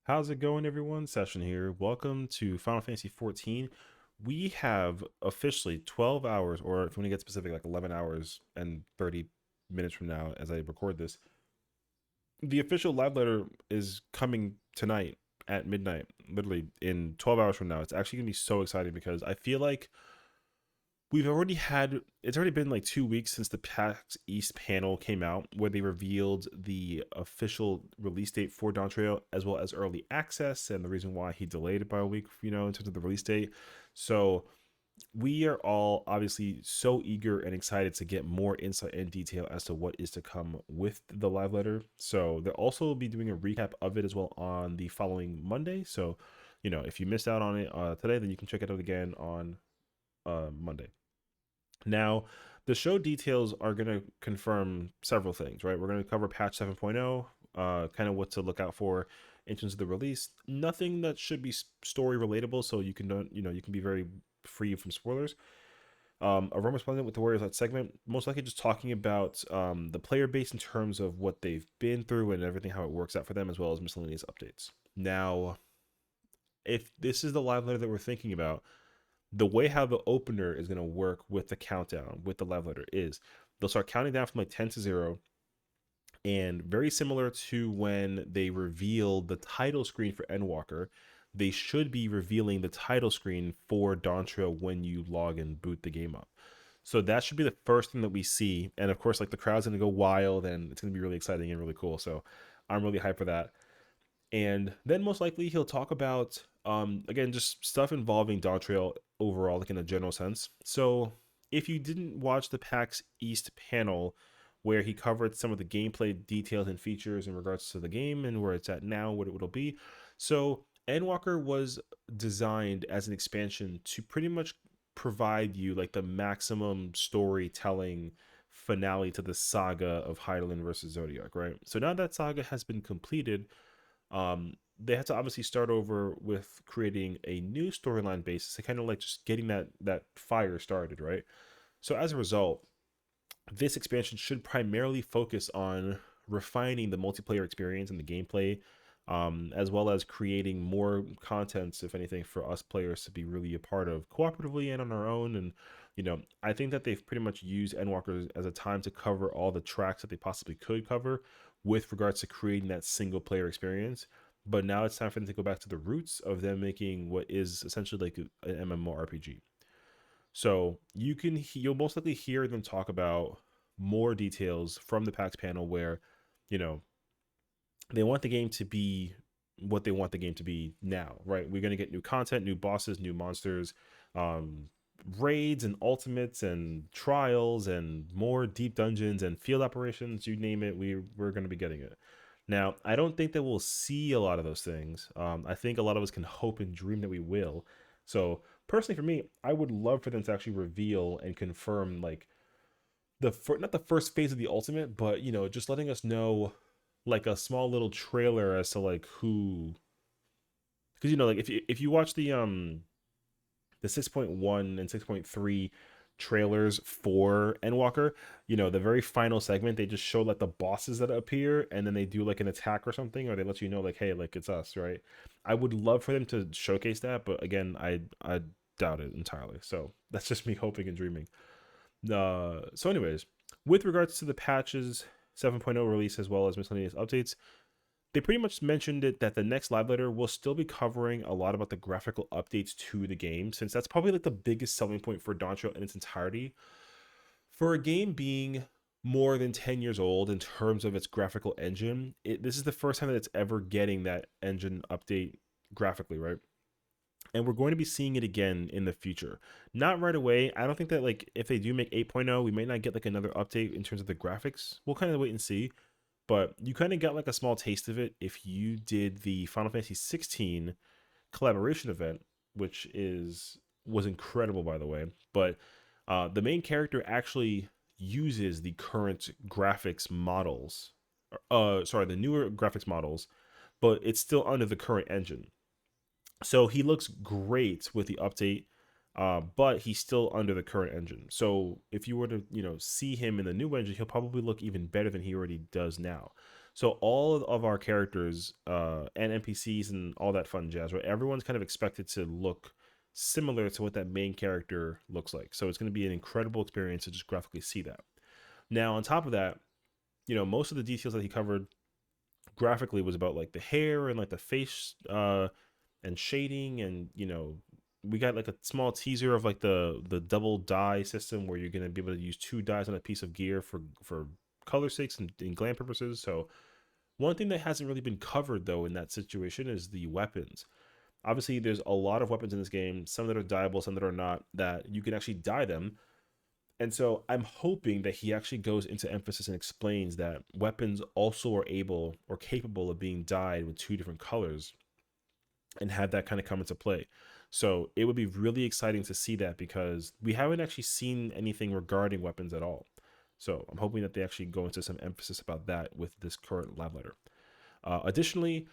How's it going, everyone? Session here. Welcome to Final Fantasy XIV. We have officially 12 hours, or if you want to get specific, like 11 hours and 30 minutes from now as I record this. The official live letter is coming tonight at midnight, literally in 12 hours from now. It's actually going to be so exciting because I feel like it's already been like 2 weeks since the PAX East panel came out, where they revealed the official release date for Dawn Trail as well as early access and the reason why he delayed it by a week, in terms of the release date. So we are all obviously so eager and excited to get more insight and detail as to what is to come with the live letter. So they'll also be doing a recap of it as well on the following Monday. So, if you missed out on it today, then you can check it out again on Monday. Now, the show details are going to confirm several things, right? We're going to cover patch 7.0, kind of what to look out for in terms of the release. Nothing that should be story relatable, so you can you can be very free from spoilers. A Rome Resplendent with the Warriors, that segment, most likely just talking about the player base in terms of what they've been through and everything, how it works out for them, as well as miscellaneous updates. Now, if this is the live letter that we're thinking about, the way how the opener is going to work with the countdown with the live letter is they'll start counting down from like 10 to 0, and very similar to when they revealed the title screen for Endwalker, they should be revealing the title screen for Dawn Trail when you log and boot the game up. So that should be the first thing that we see, and of course, like, the crowd's going to go wild and it's going to be really exciting and really cool. So I'm really hyped for that. And then most likely he'll talk about again, just stuff involving Dawn Trail overall, like in a general sense. So if you didn't watch the PAX East panel where he covered some of the gameplay details and features in regards to the game and where it's at now, what it'll be. So Endwalker was designed as an expansion to pretty much provide you like the maximum storytelling finale to the saga of Hydaelyn versus Zodiac, right? So now that saga has been completed, they had to obviously start over with creating a new storyline basis, kind of like just getting that fire started, right? So as a result, this expansion should primarily focus on refining the multiplayer experience and the gameplay, as well as creating more contents, if anything, for us players to be really a part of cooperatively and on our own. And I think that they've pretty much used Endwalker as a time to cover all the tracks that they possibly could cover with regards to creating that single player experience. But now it's time for them to go back to the roots of them making what is essentially like an MMORPG. So you'll most likely hear them talk about more details from the PAX panel where, you know, they want the game to be what they want the game to be now, right? We're gonna get new content, new bosses, new monsters, um, raids and ultimates and trials and more deep dungeons and field operations. You name it, we're gonna be getting it. Now, I don't think that we'll see a lot of those things. I think a lot of us can hope and dream that we will. So personally, for me, I would love for them to actually reveal and confirm like not the first phase of the ultimate, but just letting us know like a small little trailer as to like who, because like if you watch the 6.1 and 6.3 trailers for Endwalker, the very final segment, they just show like the bosses that appear and then they do like an attack or something, or they let you know like, hey, like, it's us, right? I would love for them to showcase that, but again, I doubt it entirely. So that's just me hoping and dreaming. So anyways, with regards to the patches 7.0 release as well as miscellaneous updates, they pretty much mentioned it that the next live letter will still be covering a lot about the graphical updates to the game, since that's probably like the biggest selling point for Dawn Trail in its entirety. For a game being more than 10 years old in terms of its graphical engine, this is the first time that it's ever getting that engine update graphically, right? And we're going to be seeing it again in the future. Not right away. I don't think that, like, if they do make 8.0, we might not get like another update in terms of the graphics. We'll kind of wait and see. But you kind of got like a small taste of it if you did the Final Fantasy XVI collaboration event, which was incredible, by the way. But the main character actually uses the current graphics models. Sorry, the newer graphics models, but it's still under the current engine. So he looks great with the update, but he's still under the current engine. So if you were to, see him in the new engine, he'll probably look even better than he already does now. So all of our characters and NPCs and all that fun jazz, right? Everyone's kind of expected to look similar to what that main character looks like. So it's going to be an incredible experience to just graphically see that. Now, on top of that, most of the details that he covered graphically was about like the hair and like the face and shading, and we got like a small teaser of like the double dye system where you're going to be able to use two dyes on a piece of gear for color sakes and glam purposes. So one thing that hasn't really been covered though in that situation is the weapons. Obviously, there's a lot of weapons in this game, some that are dyeable, some that are not, that you can actually dye them. And so I'm hoping that he actually goes into emphasis and explains that weapons also are able or capable of being dyed with two different colors and have that kind of come into play. So it would be really exciting to see that because we haven't actually seen anything regarding weapons at all. So I'm hoping that they actually go into some emphasis about that with this current lab letter. Additionally,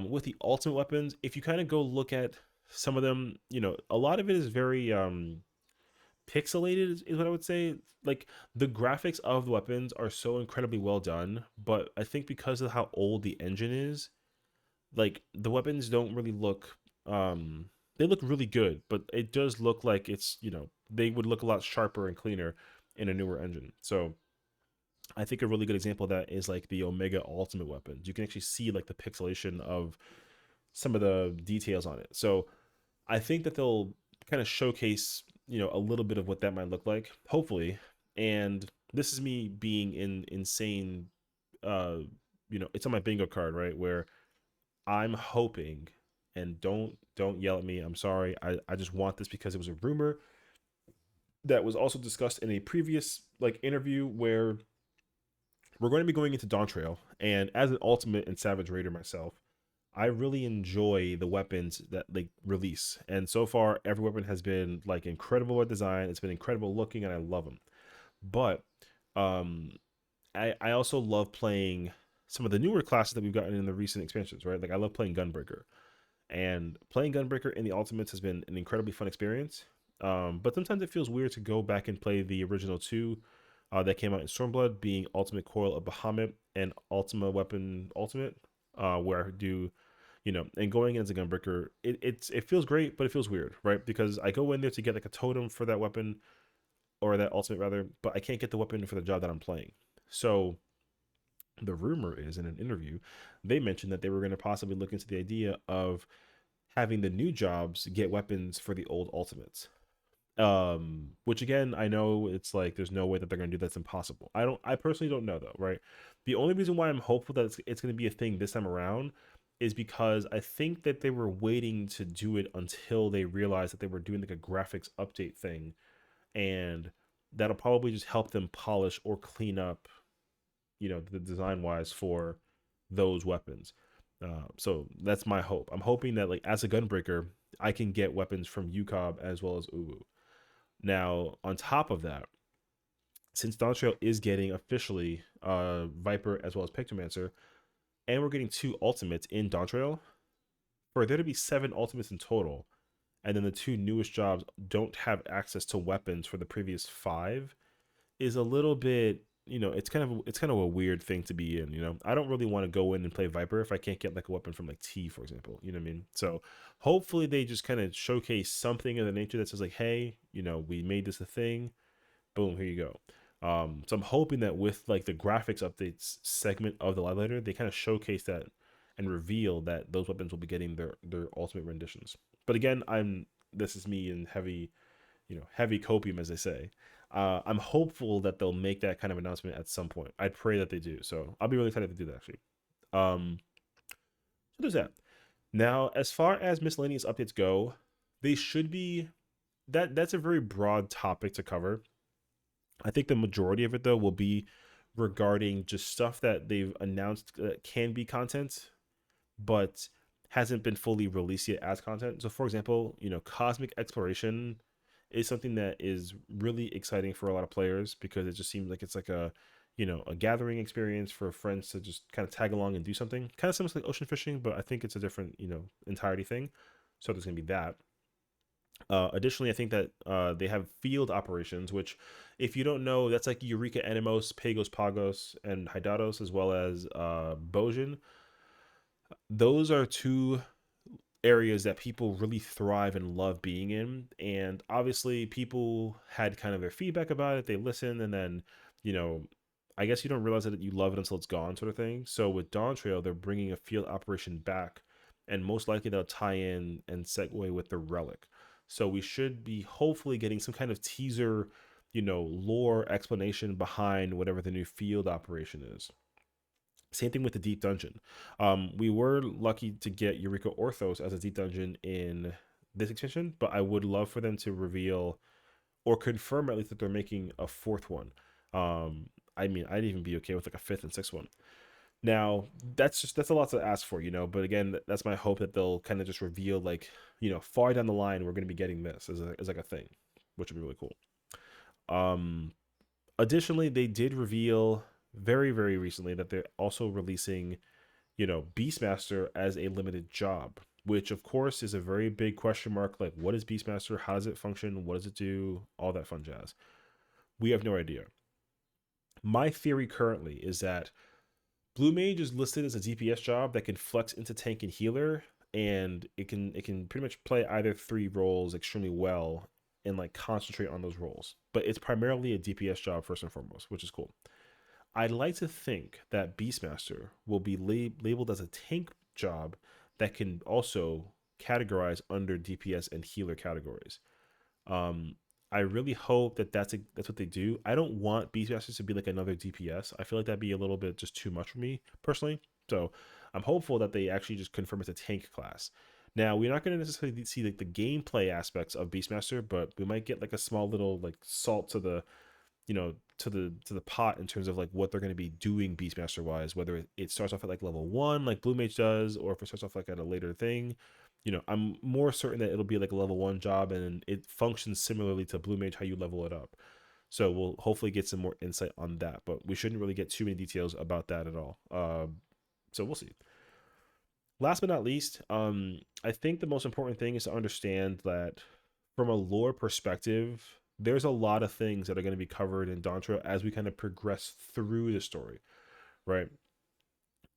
with the ultimate weapons, if you kind of go look at some of them, a lot of it is very pixelated, is what I would say. Like the graphics of the weapons are so incredibly well done, but I think because of how old the engine is, like the weapons don't really look they look really good, but it does look like it's, they would look a lot sharper and cleaner in a newer engine. So I think a really good example of that is like the Omega Ultimate weapons. You can actually see like the pixelation of some of the details on it. So I think that they'll kind of showcase, a little bit of what that might look like, hopefully. And this is me being in insane, uh, it's on my bingo card, right? Where I'm hoping, and don't yell at me. I'm sorry. I just want this because it was a rumor that was also discussed in a previous like interview where we're going to be going into Dawn Trail, and as an Ultimate and Savage Raider myself, I really enjoy the weapons that they release. And so far, every weapon has been like incredible at design. It's been incredible looking, and I love them. But um, I also love playing some of the newer classes that we've gotten in the recent expansions, right? Like I love playing Gunbreaker, and playing Gunbreaker in the Ultimates has been an incredibly fun experience. But sometimes it feels weird to go back and play the original two that came out in Stormblood, being Ultimate Coil of Bahamut and Ultima Weapon Ultimate, where I do, and going in as a Gunbreaker, it feels great, but it feels weird, right? Because I go in there to get like a totem for that weapon, or that ultimate rather, but I can't get the weapon for the job that I'm playing. So the rumor is, in an interview, they mentioned that they were going to possibly look into the idea of having the new jobs get weapons for the old ultimates. Which again, I know it's like there's no way that they're going to do that. It's impossible. I personally don't know though, right? The only reason why I'm hopeful that it's going to be a thing this time around is because I think that they were waiting to do it until they realized that they were doing like a graphics update thing, and that'll probably just help them polish or clean up, the design wise for those weapons. So that's my hope. I'm hoping that like as a Gunbreaker, I can get weapons from UCOB as well as Uwu. Now, on top of that, since Dawn Trail is getting officially Viper as well as Pictomancer, and we're getting two ultimates in Dawn Trail, for there to be 7 ultimates in total, and then the two newest jobs don't have access to weapons for the previous 5, is a little bit, it's kind of a weird thing to be in. I don't really want to go in and play Viper if I can't get like a weapon from like T, for example. You know what I mean? So hopefully they just kind of showcase something of the nature that says like, hey, we made this a thing. Boom, here you go. So I'm hoping that with like the graphics updates segment of the live letter, they kind of showcase that and reveal that those weapons will be getting their ultimate renditions. But again, this is me in heavy copium, as they say. I'm hopeful that they'll make that kind of announcement at some point. I pray that they do. So I'll be really excited to do that actually. So there's that. Now, as far as miscellaneous updates go, they should be that's a very broad topic to cover. I think the majority of it though will be regarding just stuff that they've announced can be content, but hasn't been fully released yet as content. So for example, cosmic exploration is something that is really exciting for a lot of players because it just seems like it's like a gathering experience for friends to just kind of tag along and do something. Kind of similar to like ocean fishing, but I think it's a different, entirety thing. So there's gonna be that. Additionally, I think that they have field operations, which, if you don't know, that's like Eureka Animos, Pagos Pagos, and Hydatos, as well as Bojin. Those are two areas that people really thrive and love being in. And obviously, people had kind of their feedback about it. They listened, and then, you know, I guess you don't realize that you love it until it's gone, sort of thing. So with Dawn Trail, they're bringing a field operation back, and most likely they'll tie in and segue with the relic. So we should be hopefully getting some kind of teaser, lore explanation behind whatever the new field operation is. Same thing with the deep dungeon. We were lucky to get Eureka Orthos as a deep dungeon in this expansion, but I would love for them to reveal or confirm at least that they're making a fourth one. I mean, I'd even be okay with like a fifth and sixth one. Now, that's a lot to ask for, but again, that's my hope that they'll kind of just reveal, like, far down the line we're going to be getting this as like a thing, which would be really cool. Um, Additionally, they did reveal very, very recently that they're also releasing, Beastmaster as a limited job, which of course is a very big question mark. Like, what is Beastmaster? How does it function? What does it do? All that fun jazz. We have no idea. My theory currently is that Blue Mage is listed as a DPS job that can flex into tank and healer, and it can pretty much play either three roles extremely well and like concentrate on those roles. But it's primarily a DPS job first and foremost, which is cool. I'd like to think that Beastmaster will be labeled as a tank job that can also categorize under DPS and healer categories. Um, I really hope that that's what they do. I don't want Beastmasters to be like another DPS. I feel like that'd be a little bit just too much for me personally. So I'm hopeful that they actually just confirm it's a tank class. Now, we're not going to necessarily see like the gameplay aspects of Beastmaster, but we might get like a small little like salt to the to the pot in terms of like what they're going to be doing Beastmaster wise, whether it starts off at like level 1 like Blue Mage does, or if it starts off like at a later thing. I'm more certain that it'll be like a level 1 job, and it functions similarly to Blue Mage, how you level it up. So we'll hopefully get some more insight on that, but we shouldn't really get too many details about that at all. So we'll see. Last but not least, I think the most important thing is to understand that from a lore perspective, there's a lot of things that are going to be covered in Dawn Trail as we kind of progress through the story, right?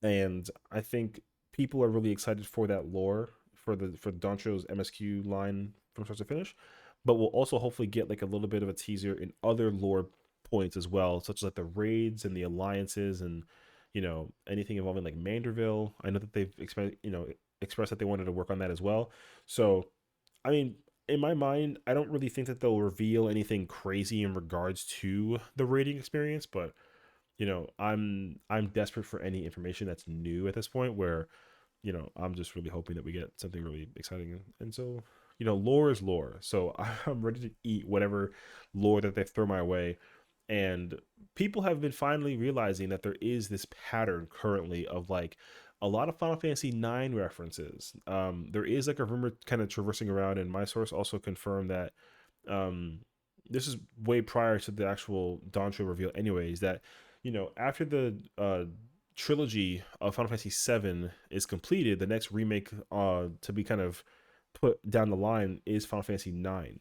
And I think people are really excited for that lore for Dawn Trail's MSQ line from start to finish. But we'll also hopefully get like a little bit of a teaser in other lore points as well, such as like the raids and the alliances, and anything involving like Manderville. I know that they've expressed that they wanted to work on that as well. So I mean, in my mind, I don't really think that they'll reveal anything crazy in regards to the rating experience, but I'm desperate for any information that's new at this point, where I'm just really hoping that we get something really exciting. And so, lore is lore. So I'm ready to eat whatever lore that they throw my way. And people have been finally realizing that there is this pattern currently of like a lot of Final Fantasy IX references. There is like a rumor kind of traversing around, and my source also confirmed that um, this is way prior to the actual Dawn Trail reveal, anyways, that after the trilogy of Final Fantasy VII is completed, the next remake to be kind of put down the line is Final Fantasy IX.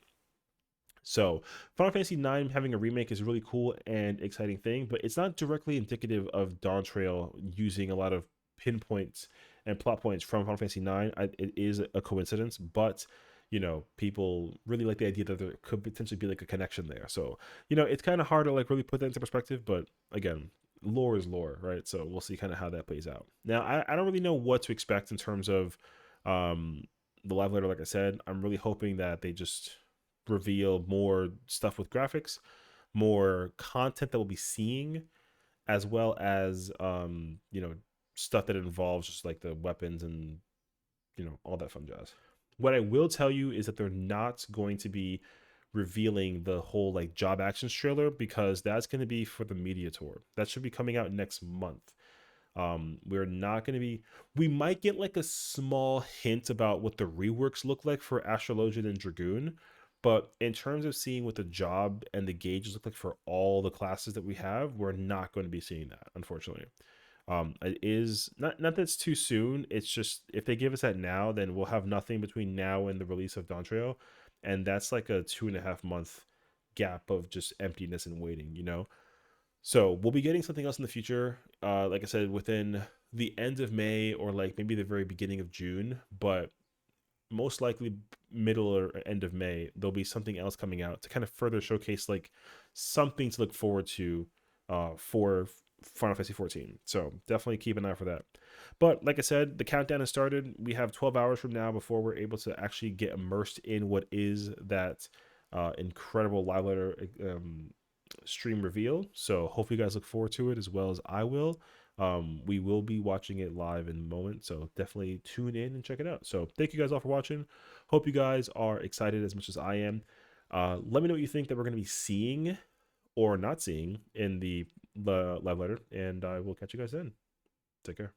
So Final Fantasy IX having a remake is a really cool and exciting thing, but it's not directly indicative of Dawn Trail using a lot of pinpoints and plot points from Final Fantasy IX. It is a coincidence, but people really like the idea that there could potentially be like a connection there. So it's kind of hard to like really put that into perspective, but again, lore is lore, right? So we'll see kind of how that plays out. Now, I don't really know what to expect in terms of um, the live letter. Like I said, I'm really hoping that they just reveal more stuff with graphics, more content that we'll be seeing, as well as stuff that involves just like the weapons and all that fun jazz. What I will tell you is that they're not going to be revealing the whole like job actions trailer, because that's going to be for the media tour. That should be coming out next month. We're not going to be, we might get like a small hint about what the reworks look like for Astrologian and Dragoon, but in terms of seeing what the job and the gauges look like for all the classes that we have, we're not going to be seeing that, unfortunately. It is not that it's too soon. It's just if they give us that now, then we'll have nothing between now and the release of Dawn Trail, and that's like a 2.5 month gap of just emptiness and waiting, you know. So we'll be getting something else in the future. Like I said, within the end of May or like maybe the very beginning of June, but most likely middle or end of May, there'll be something else coming out to kind of further showcase like something to look forward to for Final Fantasy XIV. So definitely keep an eye for that. But like I said, the countdown has started. We have 12 hours from now before we're able to actually get immersed in what is that incredible live letter stream reveal. So hopefully you guys look forward to it as well as I will. We will be watching it live in a moment, so definitely tune in and check it out. So thank you guys all for watching. Hope you guys are excited as much as I am. Let me know what you think that we're going to be seeing or not seeing in the live letter, and I will catch you guys then. Take care.